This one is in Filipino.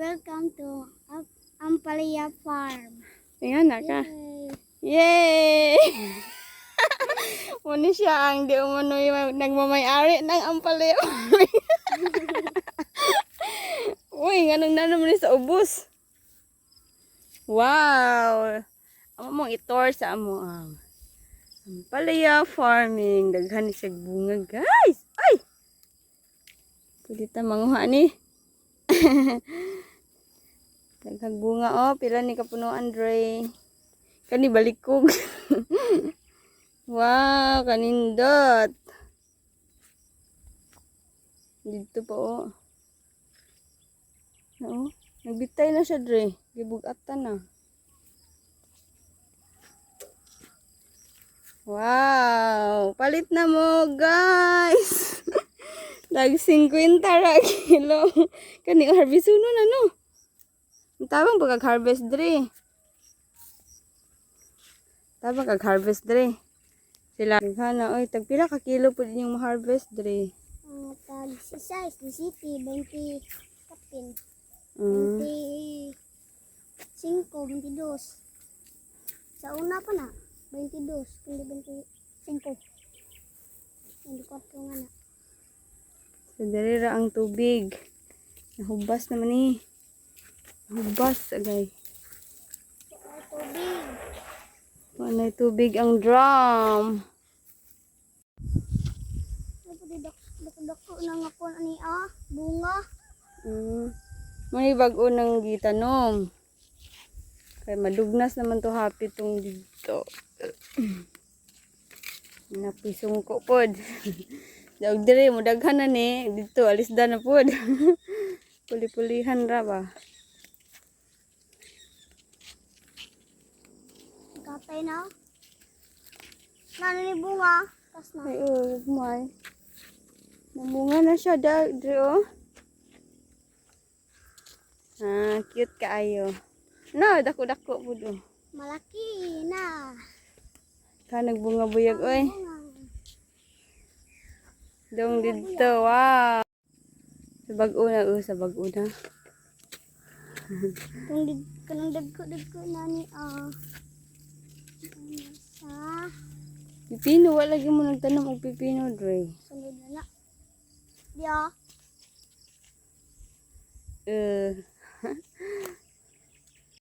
Welcome to Ampalaya Farm. Tingnan na ka. Yay! Yay! Muna siya ang di umano'y nagmamayari ng ampalaya. Uy, ganun na naman sa ubos. Wow! Amo mong itor sa amo ang ampalaya farming. Daghan ni siya bunga, guys. Ay! Pwede ta manguha ni. Daghang bunga pila ni kapunuan Dre. Kani balikog. Wow, kanindot. Dito po nagbitay na siya Dre. Gibugatan na. Wow, palit na mo guys. Dag 50 ra kilo. Kani harvest uno na no. Ang tabang pagka-harvest Dre. Tabang kag-harvest Dre. Sila na oy tagpila ka kilo pud inyong ma-harvest Dre. Tag size di city 20 kapin. 25, 22. Sa una pa na 22, kundi 25. 24 nga na. So diri ra ang tubig. Nahubas naman ni. Nahubas agay. Tubig. Manay tubig ang drum. Dako na nga po ani bunga. May bag-o nang gitanom. Kay madugnas naman to happy tong dito. Napisong ko pod. Daog dire mo daghan na ni dito alis da na pod. Puli-pulihan ra ba. Katay na. Nani ni bunga. Tas na. Ay may. Namunga na siya dire cute kaayo. No, dako-dako pud Malaki na. Ka nagbunga buyag oy. Dong dito, wow. Sa bag-o na sa bag-o na. Kanang dagko na ni sa Pipino, wala lagi mo nagtanong og pipino, Dre. sunod na na. Dia.